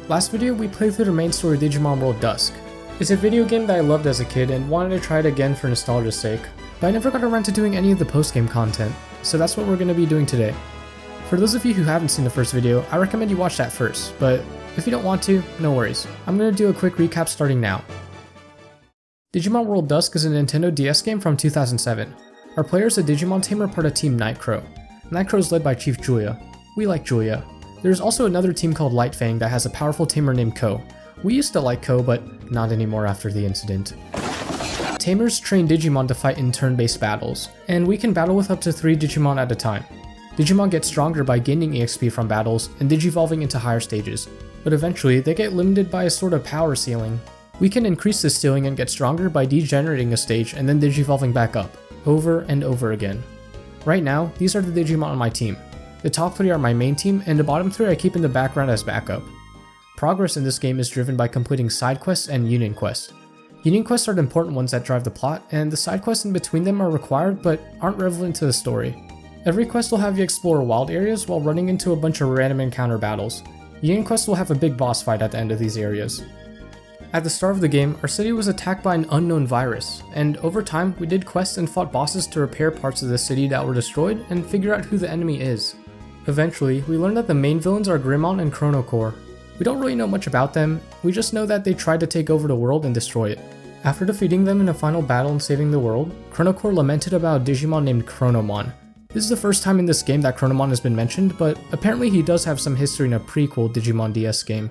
Last video we played through the main story of Digimon World Dusk. It's a video game that I loved as a kid and wanted to try it again for nostalgia's sake, but I never got around to doing any of the post-game content, so that's what we're going to be doing today. For those of you who haven't seen the first video, I recommend you watch that first, but if you don't want to, no worries. I'm going to do a quick recap starting now. Digimon World Dusk is a Nintendo DS game from 2007. Our player is a Digimon Tamer part of Team Nightcrow. Nightcrow is led by Chief Julia. We like Julia. There's also another team called Lightfang that has a powerful tamer named Ko. We used to like Ko, but not anymore after the incident. Tamers train Digimon to fight in turn-based battles, and we can battle with up to 3 Digimon at a time. Digimon get stronger by gaining EXP from battles and digivolving into higher stages, but eventually they get limited by a sort of power ceiling. We can increase this ceiling and get stronger by degenerating a stage and then digivolving back up, over and over again. Right now, these are the Digimon on my team. The top 3 are my main team, and the bottom 3 I keep in the background as backup. Progress in this game is driven by completing side quests and union quests. Union quests are the important ones that drive the plot, and the side quests in between them are required but aren't relevant to the story. Every quest will have you explore wild areas while running into a bunch of random encounter battles. Union quests will have a big boss fight at the end of these areas. At the start of the game, our city was attacked by an unknown virus, and over time we did quests and fought bosses to repair parts of the city that were destroyed and figure out who the enemy is. Eventually, we learned that the main villains are Grimmon and Chronocore. We don't really know much about them, we just know that they tried to take over the world and destroy it. After defeating them in a final battle and saving the world, Chronocore lamented about a Digimon named Chronomon. This is the first time in this game that Chronomon has been mentioned, but apparently he does have some history in a prequel Digimon DS game.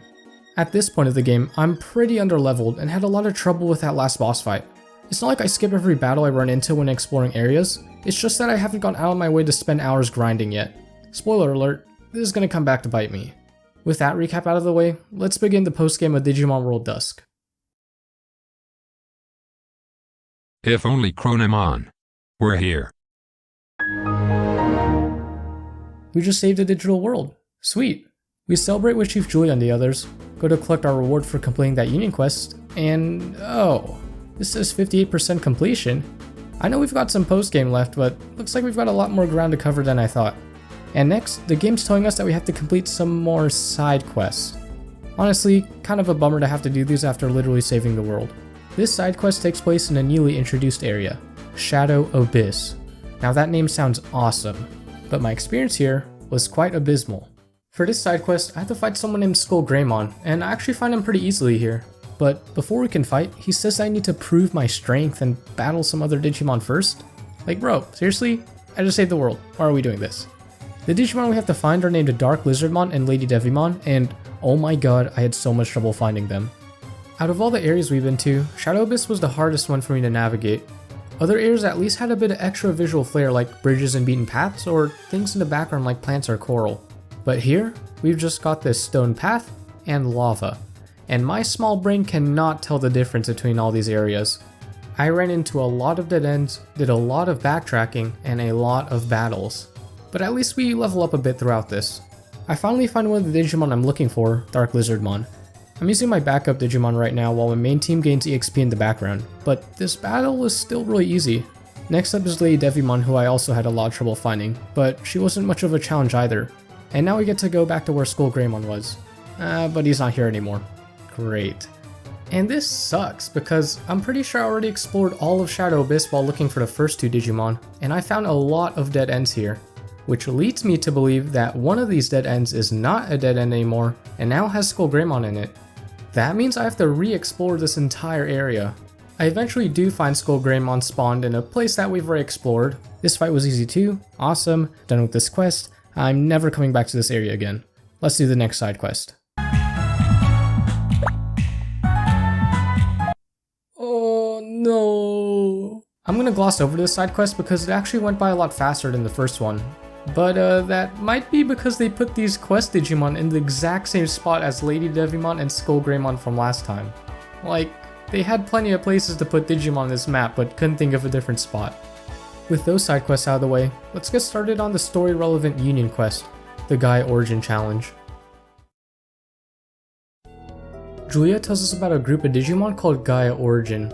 At this point of the game, I'm pretty underleveled and had a lot of trouble with that last boss fight. It's not like I skip every battle I run into when exploring areas, it's just that I haven't gone out of my way to spend hours grinding yet. Spoiler alert, this is gonna come back to bite me. With that recap out of the way, let's begin the post-game of Digimon World Dusk. If only Chronomon were here. We just saved a digital world. Sweet. We celebrate with Chief Julia and the others, go to collect our reward for completing that union quest, and oh, this says 58% completion. I know we've got some post-game left, but looks like we've got a lot more ground to cover than I thought. And next, the game's telling us that we have to complete some more side quests. Honestly, kind of a bummer to have to do these after literally saving the world. This side quest takes place in a newly introduced area, Shadow Abyss. Now that name sounds awesome, but my experience here was quite abysmal. For this side quest, I have to fight someone named Skull Greymon, and I actually find him pretty easily here. But before we can fight, he says I need to prove my strength and battle some other Digimon first? Like bro, seriously? I just saved the world, why are we doing this? The Digimon we have to find are named Dark Lizardmon and Lady Devimon, and oh my god, I had so much trouble finding them. Out of all the areas we've been to, Shadow Abyss was the hardest one for me to navigate. Other areas at least had a bit of extra visual flair like bridges and beaten paths, or things in the background like plants or coral. But here, we've just got this stone path and lava, and my small brain cannot tell the difference between all these areas. I ran into a lot of dead ends, did a lot of backtracking, and a lot of battles. But at least we level up a bit throughout this. I finally find one of the Digimon I'm looking for, Dark Lizardmon. I'm using my backup Digimon right now while my main team gains EXP in the background, but this battle was still really easy. Next up is Lady Devimon, who I also had a lot of trouble finding, but she wasn't much of a challenge either. And now we get to go back to where Skull Greymon was. But he's not here anymore. Great. And this sucks, because I'm pretty sure I already explored all of Shadow Abyss while looking for the first 2 Digimon, and I found a lot of dead ends here. Which leads me to believe that one of these dead ends is not a dead end anymore, and now has Skull Greymon in it. That means I have to re-explore this entire area. I eventually do find Skull Greymon spawned in a place that we've already explored. This fight was easy too, awesome, done with this quest. I'm never coming back to this area again. Let's do the next side quest. Oh no. I'm gonna gloss over this side quest because it actually went by a lot faster than the first one. But that might be because they put these quest Digimon in the exact same spot as Lady Devimon and Skull Greymon from last time. Like, they had plenty of places to put Digimon on this map but couldn't think of a different spot. With those side quests out of the way, let's get started on the story relevant union quest, the Gaia Origin Challenge. Julia tells us about a group of Digimon called Gaia Origin.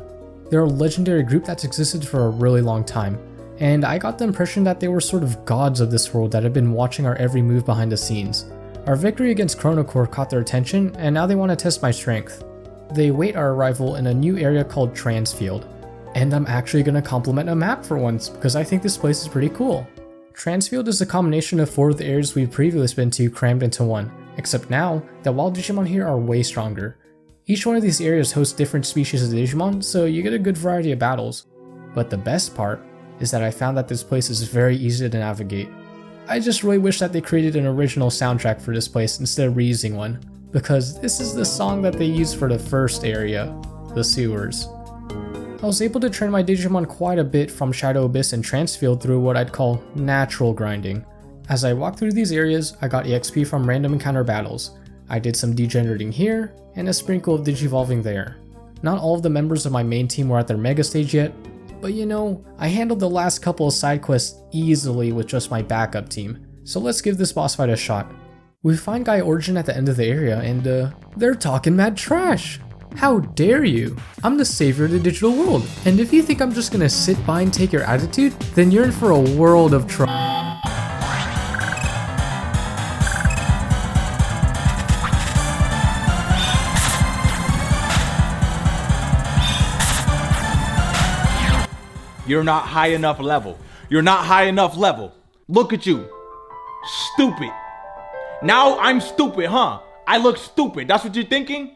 They're a legendary group that's existed for a really long time, and I got the impression that they were sort of gods of this world that have been watching our every move behind the scenes. Our victory against Chronocore caught their attention, and now they want to test my strength. They await our arrival in a new area called Transfield. And I'm actually going to compliment a map for once, because I think this place is pretty cool. Transfield is a combination of 4 of the areas we've previously been to crammed into one, except now, the wild Digimon here are way stronger. Each one of these areas hosts different species of Digimon, so you get a good variety of battles. But the best part is that I found that this place is very easy to navigate. I just really wish that they created an original soundtrack for this place instead of reusing one, because this is the song that they used for the first area, the sewers. I was able to train my Digimon quite a bit from Shadow Abyss and Transfield through what I'd call natural grinding. As I walked through these areas, I got EXP from random encounter battles. I did some degenerating here, and a sprinkle of digivolving there. Not all of the members of my main team were at their mega stage yet, but you know, I handled the last couple of side quests easily with just my backup team, so let's give this boss fight a shot. We find Gaia Origin at the end of the area, and they're talking mad trash! How dare you? I'm the savior of the digital world, and if you think I'm just gonna sit by and take your attitude, then you're in for a world of trouble. You're not high enough level. You're not high enough level. Look at you. Stupid. Now I'm stupid, huh? I look stupid. That's what you're thinking?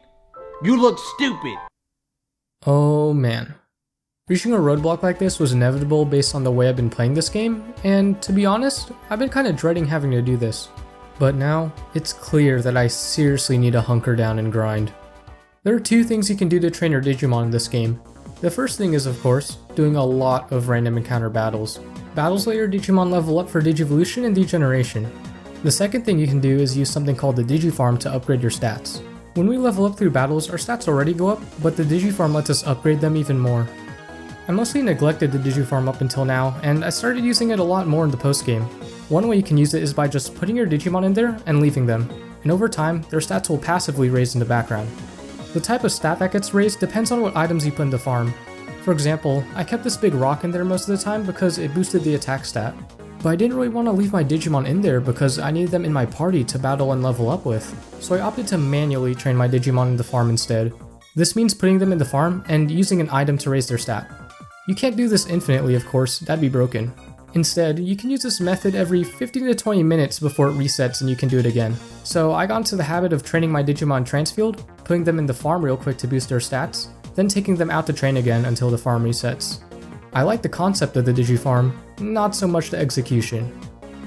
You look stupid. Oh man. Reaching a roadblock like this was inevitable based on the way I've been playing this game, and to be honest, I've been kinda dreading having to do this. But now, it's clear that I seriously need to hunker down and grind. There are 2 things you can do to train your Digimon in this game. The first thing is, of course, doing a lot of random encounter battles. Battles let your Digimon level up for Digivolution and Degeneration. The second thing you can do is use something called the Digifarm to upgrade your stats. When we level up through battles, our stats already go up, but the Digifarm lets us upgrade them even more. I mostly neglected the Digifarm up until now, and I started using it a lot more in the post-game. One way you can use it is by just putting your Digimon in there and leaving them, and over time, their stats will passively raise in the background. The type of stat that gets raised depends on what items you put in the farm. For example, I kept this big rock in there most of the time because it boosted the attack stat. But I didn't really want to leave my Digimon in there because I needed them in my party to battle and level up with, so I opted to manually train my Digimon in the farm instead. This means putting them in the farm and using an item to raise their stat. You can't do this infinitely, of course, that'd be broken. Instead, you can use this method every 15 to 20 minutes before it resets and you can do it again. So I got into the habit of training my Digimon Transfield, putting them in the farm real quick to boost their stats, then taking them out to train again until the farm resets. I like the concept of the Digifarm, not so much the execution.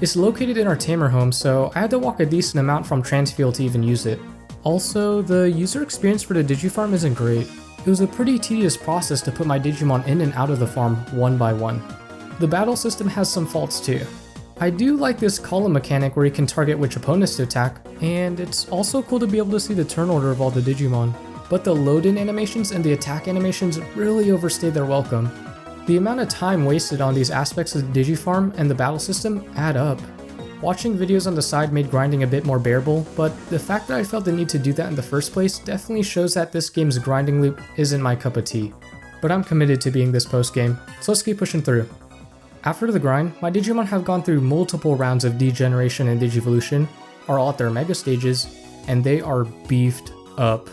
It's located in our Tamer home, so I had to walk a decent amount from Transfield to even use it. Also, the user experience for the Digifarm isn't great. It was a pretty tedious process to put my Digimon in and out of the farm one by one. The battle system has some faults too. I do like this column mechanic where you can target which opponents to attack, and it's also cool to be able to see the turn order of all the Digimon. But the load-in animations and the attack animations really overstayed their welcome. The amount of time wasted on these aspects of the Digifarm and the battle system add up. Watching videos on the side made grinding a bit more bearable, but the fact that I felt the need to do that in the first place definitely shows that this game's grinding loop isn't my cup of tea. But I'm committed to being this post-game, so let's keep pushing through. After the grind, my Digimon have gone through multiple rounds of degeneration and digivolution, are all at their mega stages, and they are beefed up.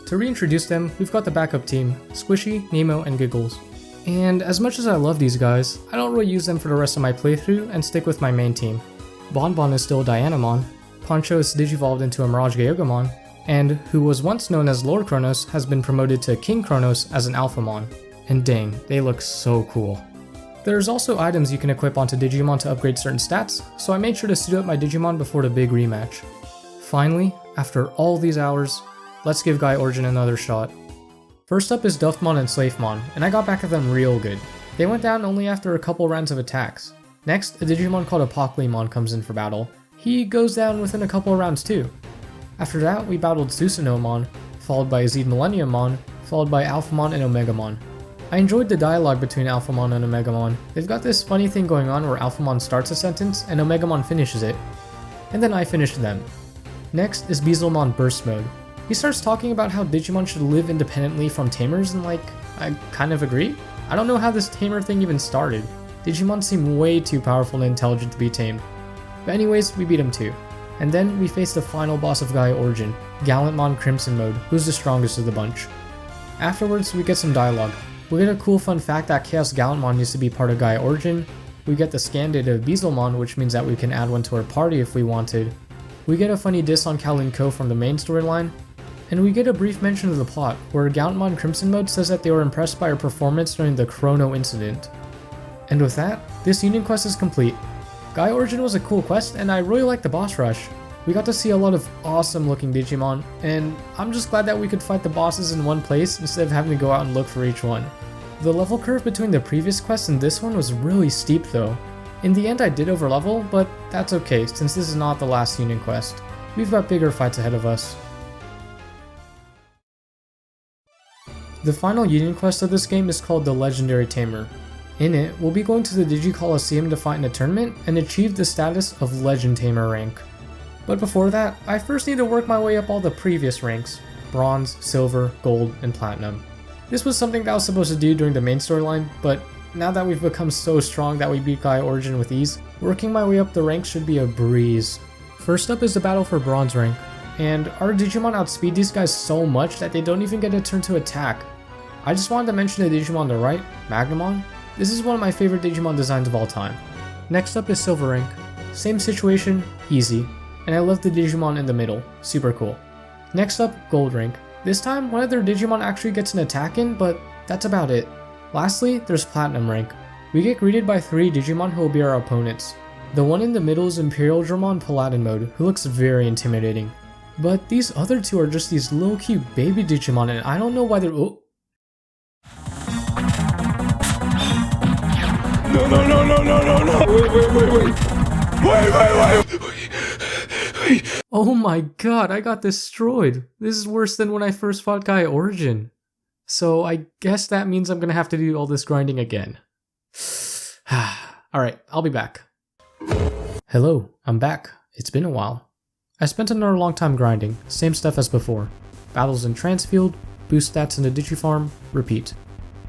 To reintroduce them, we've got the backup team, Squishy, Nemo, and Giggles. And as much as I love these guys, I don't really use them for the rest of my playthrough and stick with my main team. Bonbon is still a Dianamon, Poncho is digivolved into a Mirage Gayogomon, and who was once known as Lord Kronos has been promoted to King Kronos as an Alphamon. And dang, they look so cool. There's also items you can equip onto Digimon to upgrade certain stats, so I made sure to suit up my Digimon before the big rematch. Finally, after all these hours, let's give Gaia Origin another shot. First up is Duffmon and Slafemon, and I got back at them real good. They went down only after a couple rounds of attacks. Next, a Digimon called Apocalypmon comes in for battle. He goes down within a couple of rounds too. After that, we battled Susanomon, followed by Azid Millenniummon, followed by Alphamon and Omegamon. I enjoyed the dialogue between Alphamon and Omegamon. They've got this funny thing going on where Alphamon starts a sentence and Omegamon finishes it. And then I finished them. Next is Beezlemon Burst Mode. He starts talking about how Digimon should live independently from tamers, and I kind of agree. I don't know how this tamer thing even started. Digimon seem way too powerful and intelligent to be tamed. But anyways, we beat him too. And then we face the final boss of Gaia Origin, Gallantmon Crimson Mode, who's the strongest of the bunch. Afterwards, we get some dialogue. We get a cool fun fact that Chaos Gallantmon used to be part of Gaia Origin. We get the scan data of Beezlemon, which means that we can add one to our party if we wanted. We get a funny diss on Kowloon Ko from the main storyline. And we get a brief mention of the plot, where Gallantmon Crimson Mode says that they were impressed by our performance during the Chrono incident. And with that, this Union quest is complete. Gaia Origin was a cool quest, and I really liked the boss rush. We got to see a lot of awesome looking Digimon, and I'm just glad that we could fight the bosses in one place instead of having to go out and look for each one. The level curve between the previous quest and this one was really steep though. In the end I did overlevel, but that's okay since this is not the last Union quest. We've got bigger fights ahead of us. The final Union quest of this game is called the Legendary Tamer. In it, we'll be going to the Digi Coliseum to fight in a tournament and achieve the status of Legend Tamer rank. But before that, I first need to work my way up all the previous ranks: Bronze, Silver, Gold, and Platinum. This was something that I was supposed to do during the main storyline, but now that we've become so strong that we beat Gaia Origin with ease, working my way up the ranks should be a breeze. First up is the battle for Bronze rank, and our Digimon outspeed these guys so much that they don't even get a turn to attack. I just wanted to mention the Digimon on the right, Magnamon. This is one of my favorite Digimon designs of all time. Next up is Silver rank. Same situation, easy. And I love the Digimon in the middle, super cool. Next up, Gold rank. This time, one of their Digimon actually gets an attack in, but that's about it. Lastly, there's Platinum rank. We get greeted by 3 Digimon who will be our opponents. The one in the middle is Imperial Dramon Paladin mode, who looks very intimidating. But these other 2 are just these little cute baby Digimon, and I don't know why they're— oh. No. Wait. Oh my god, I got destroyed. This is worse than when I first fought Gaia Origin. So I guess that means I'm gonna have to do all this grinding again. Alright, I'll be back. Hello, I'm back. It's been a while. I spent another long time grinding, same stuff as before. Battles in Transfield, boost stats in the Digifarm, repeat.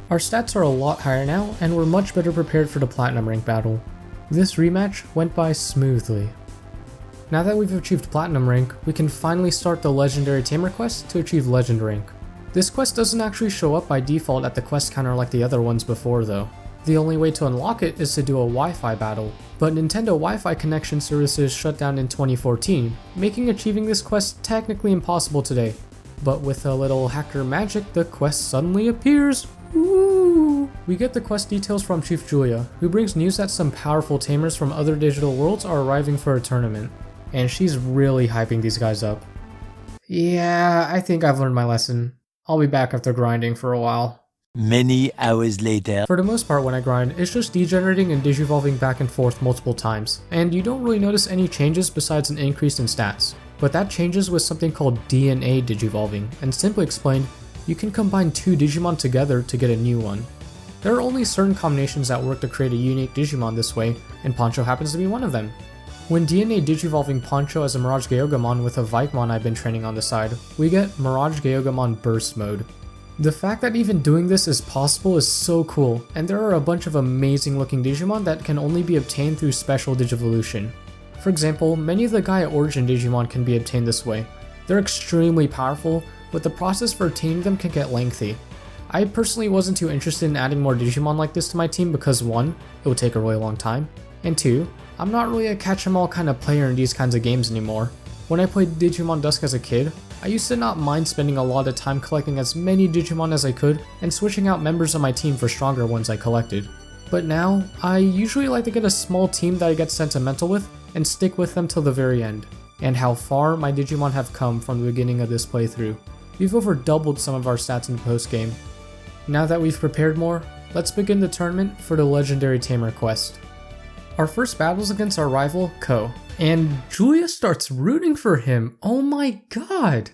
Our stats are a lot higher now, and we're much better prepared for the Platinum rank battle. This rematch went by smoothly. Now that we've achieved Platinum rank, we can finally start the Legendary Tamer quest to achieve Legend rank. This quest doesn't actually show up by default at the quest counter like the other ones before though. The only way to unlock it is to do a Wi-Fi battle, but Nintendo Wi-Fi connection services shut down in 2014, making achieving this quest technically impossible today. But with a little hacker magic, the quest suddenly appears. Woo! We get the quest details from Chief Julia, who brings news that some powerful tamers from other digital worlds are arriving for a tournament. And she's really hyping these guys up. Yeah, I think I've learned my lesson. I'll be back after grinding for a while. Many hours later. For the most part when I grind, it's just degenerating and digivolving back and forth multiple times, and you don't really notice any changes besides an increase in stats. But that changes with something called DNA digivolving, and simply explained, you can combine 2 Digimon together to get a new one. There are only certain combinations that work to create a unique Digimon this way, and Poncho happens to be one of them. When DNA digivolving Poncho as a Mirage Gyogamon with a Vikemon I've been training on the side, we get Mirage Gyogamon Burst mode. The fact that even doing this is possible is so cool, and there are a bunch of amazing looking Digimon that can only be obtained through special Digivolution. For example, many of the Gaia Origin Digimon can be obtained this way. They're extremely powerful, but the process for obtaining them can get lengthy. I personally wasn't too interested in adding more Digimon like this to my team because 1, it would take a really long time, and 2, I'm not really a catch-em-all kind of player in these kinds of games anymore. When I played Digimon Dusk as a kid, I used to not mind spending a lot of time collecting as many Digimon as I could and switching out members of my team for stronger ones I collected. But now, I usually like to get a small team that I get sentimental with and stick with them till the very end. And how far my Digimon have come from the beginning of this playthrough. We've over doubled some of our stats in the post-game. Now that we've prepared more, let's begin the tournament for the Legendary Tamer quest. Our first battle is against our rival, Ko, and Julia starts rooting for him. Oh my god!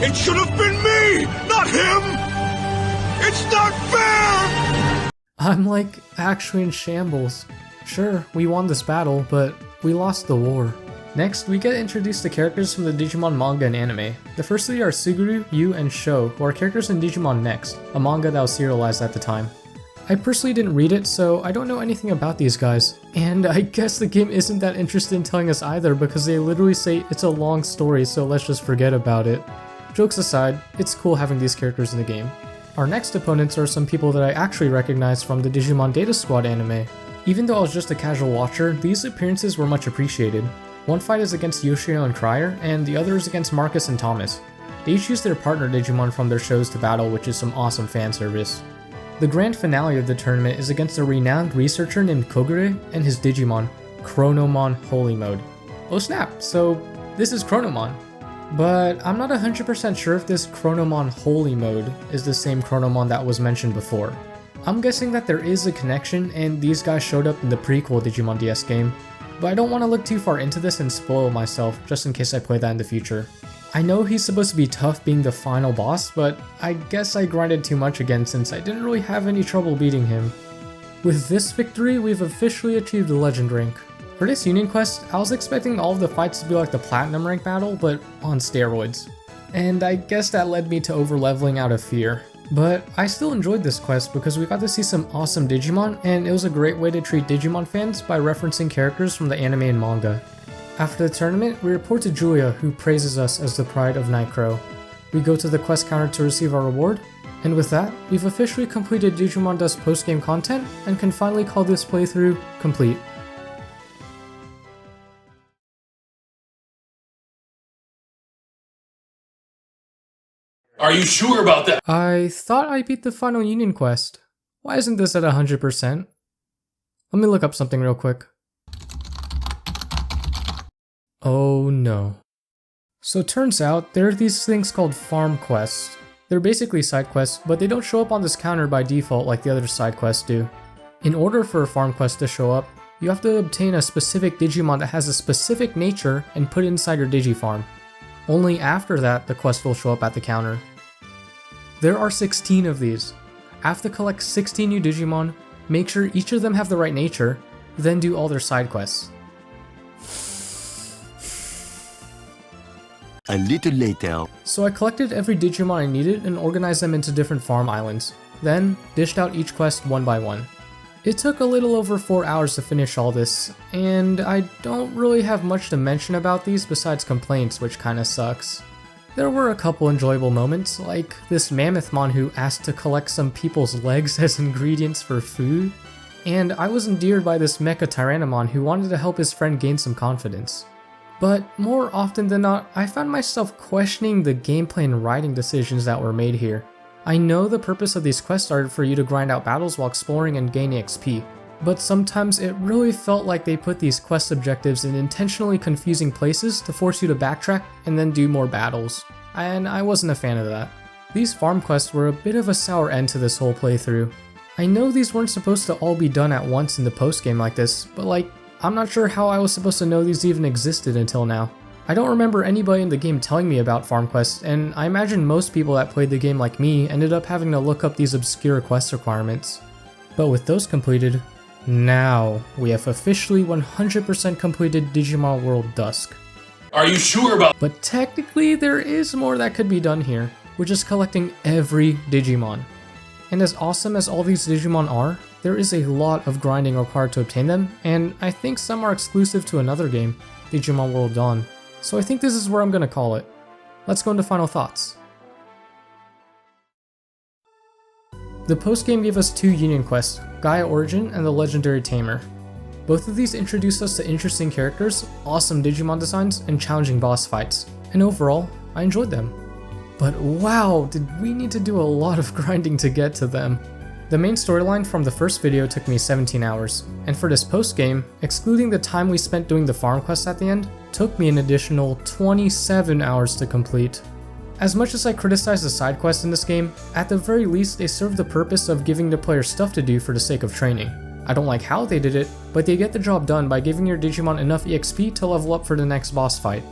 It should have been me, not him! It's not fair! I'm like actually in shambles. Sure, we won this battle, but we lost the war. Next, we get introduced to characters from the Digimon manga and anime. The first 3 are Suguru, Yu, and Sho, who are characters in Digimon Next, a manga that was serialized at the time. I personally didn't read it, so I don't know anything about these guys. And I guess the game isn't that interested in telling us either because they literally say it's a long story, so let's just forget about it. Jokes aside, it's cool having these characters in the game. Our next opponents are some people that I actually recognize from the Digimon Data Squad anime. Even though I was just a casual watcher, these appearances were much appreciated. One fight is against Yoshino and Crier, and the other is against Marcus and Thomas. They each use their partner Digimon from their shows to battle, which is some awesome fan service. The grand finale of the tournament is against a renowned researcher named Kogure and his Digimon, Chronomon Holy Mode. Oh snap, so this is Chronomon. But I'm not 100% sure if this Chronomon Holy Mode is the same Chronomon that was mentioned before. I'm guessing that there is a connection and these guys showed up in the prequel Digimon DS game, but I don't want to look too far into this and spoil myself just in case I play that in the future. I know he's supposed to be tough being the final boss, but I guess I grinded too much again since I didn't really have any trouble beating him. With this victory, we've officially achieved the Legend rank. For this Union Quest, I was expecting all of the fights to be like the Platinum rank battle, but on steroids. And I guess that led me to over-leveling out of fear. But I still enjoyed this quest because we got to see some awesome Digimon, and it was a great way to treat Digimon fans by referencing characters from the anime and manga. After the tournament, we report to Julia, who praises us as the pride of Nightcrow. We go to the quest counter to receive our reward, and with that, we've officially completed Digimon Dusk post-game content and can finally call this playthrough complete. Are you sure about that? I thought I beat the final Union quest. Why isn't this at 100%? Let me look up something real quick. Oh no. So it turns out there are these things called farm quests. They're basically side quests, but they don't show up on this counter by default like the other side quests do. In order for a farm quest to show up, you have to obtain a specific Digimon that has a specific nature and put it inside your Digifarm. Only after that, the quest will show up at the counter. There are 16 of these. I have to collect 16 new Digimon, make sure each of them have the right nature, then do all their side quests. A little later. So I collected every Digimon I needed and organized them into different farm islands, then dished out each quest one by one. It took a little over 4 hours to finish all this, and I don't really have much to mention about these besides complaints, which kinda sucks. There were a couple enjoyable moments, like this Mammothmon who asked to collect some people's legs as ingredients for food, and I was endeared by this Mecha Tyrannomon who wanted to help his friend gain some confidence. But more often than not, I found myself questioning the gameplay and writing decisions that were made here. I know the purpose of these quests are for you to grind out battles while exploring and gaining XP, but sometimes it really felt like they put these quest objectives in intentionally confusing places to force you to backtrack and then do more battles, and I wasn't a fan of that. These farm quests were a bit of a sour end to this whole playthrough. I know these weren't supposed to all be done at once in the post-game like this, but I'm not sure how I was supposed to know these even existed until now. I don't remember anybody in the game telling me about farm quests, and I imagine most people that played the game like me ended up having to look up these obscure quest requirements. But with those completed, now we have officially 100% completed Digimon World Dusk. Are you sure about? But technically there is more that could be done here, which is collecting every Digimon. And as awesome as all these Digimon are, there is a lot of grinding required to obtain them, and I think some are exclusive to another game, Digimon World Dawn. So I think this is where I'm gonna call it. Let's go into final thoughts. The post-game gave us two Union quests, Gaia Origin and the Legendary Tamer. Both of these introduced us to interesting characters, awesome Digimon designs, and challenging boss fights, and overall, I enjoyed them. But wow, did we need to do a lot of grinding to get to them. The main storyline from the first video took me 17 hours, and for this post-game, excluding the time we spent doing the farm quests at the end, took me an additional 27 hours to complete. As much as I criticize the side quests in this game, at the very least they serve the purpose of giving the player stuff to do for the sake of training. I don't like how they did it, but they get the job done by giving your Digimon enough EXP to level up for the next boss fight.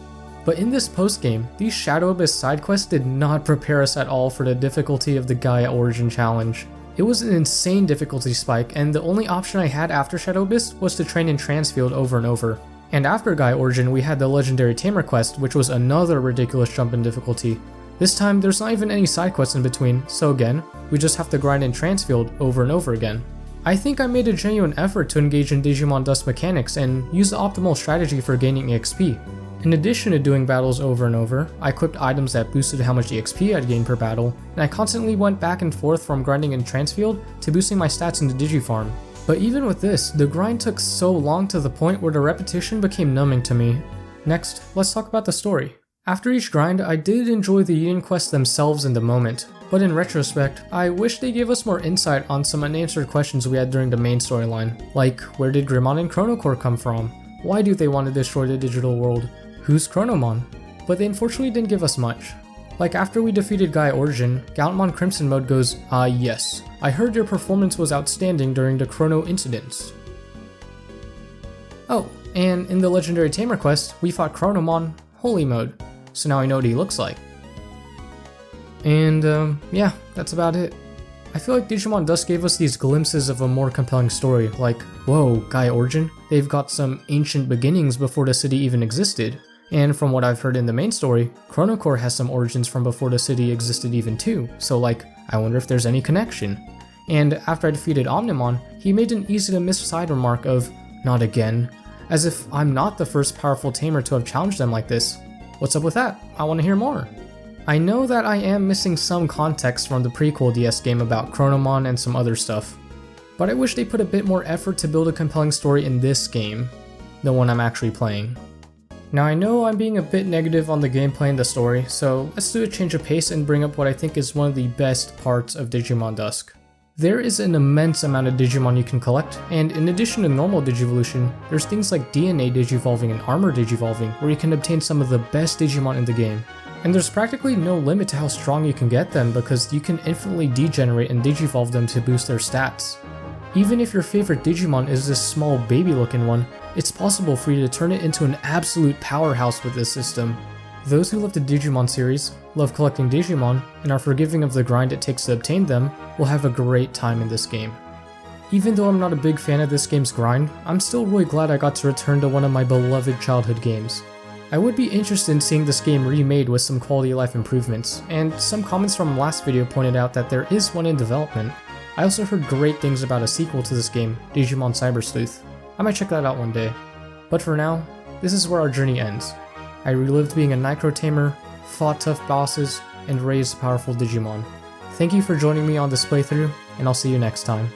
But in this post-game, these Shadow Abyss side quests did not prepare us at all for the difficulty of the Gaia Origin challenge. It was an insane difficulty spike, and the only option I had after Shadow Abyss was to train in Transfield over and over. And after Gaia Origin, we had the Legendary Tamer quest, which was another ridiculous jump in difficulty. This time, there's not even any side quests in between, so again, we just have to grind in Transfield over and over again. I think I made a genuine effort to engage in Digimon Dusk mechanics and use the optimal strategy for gaining EXP. In addition to doing battles over and over, I equipped items that boosted how much EXP I'd gain per battle, and I constantly went back and forth from grinding in Transfield to boosting my stats in the Digifarm. But even with this, the grind took so long to the point where the repetition became numbing to me. Next, let's talk about the story. After each grind, I did enjoy the union quests themselves in the moment, but in retrospect, I wish they gave us more insight on some unanswered questions we had during the main storyline, like where did Greymon and Chronocore come from? Why do they want to destroy the digital world? Who's Chronomon? But they unfortunately didn't give us much. Like after we defeated Gaia Origin, Gallantmon Crimson Mode goes, yes, I heard your performance was outstanding during the Chrono incidents. Oh, and in the Legendary Tamer quest, we fought Chronomon Holy Mode, so now I know what he looks like. And yeah, that's about it. I feel like Digimon Dusk gave us these glimpses of a more compelling story, like, whoa, Gaia Origin, they've got some ancient beginnings before the city even existed. And from what I've heard in the main story, Chronocore has some origins from before the city existed even too, so like, I wonder if there's any connection. And after I defeated Omnimon, he made an easy to miss side remark of, not again, as if I'm not the first powerful tamer to have challenged them like this. What's up with that? I want to hear more. I know that I am missing some context from the prequel DS game about Chronomon and some other stuff, but I wish they put a bit more effort to build a compelling story in this game, the one I'm actually playing. Now I know I'm being a bit negative on the gameplay and the story, so let's do a change of pace and bring up what I think is one of the best parts of Digimon Dusk. There is an immense amount of Digimon you can collect, and in addition to normal Digivolution, there's things like DNA Digivolving and Armor Digivolving where you can obtain some of the best Digimon in the game. And there's practically no limit to how strong you can get them because you can infinitely degenerate and Digivolve them to boost their stats. Even if your favorite Digimon is this small baby looking one, it's possible for you to turn it into an absolute powerhouse with this system. Those who love the Digimon series, love collecting Digimon, and are forgiving of the grind it takes to obtain them, will have a great time in this game. Even though I'm not a big fan of this game's grind, I'm still really glad I got to return to one of my beloved childhood games. I would be interested in seeing this game remade with some quality of life improvements, and some comments from last video pointed out that there is one in development. I also heard great things about a sequel to this game, Digimon Cyber Sleuth. I might check that out one day. But for now, this is where our journey ends. I relived being a Necro Tamer, fought tough bosses, and raised powerful Digimon. Thank you for joining me on this playthrough, and I'll see you next time.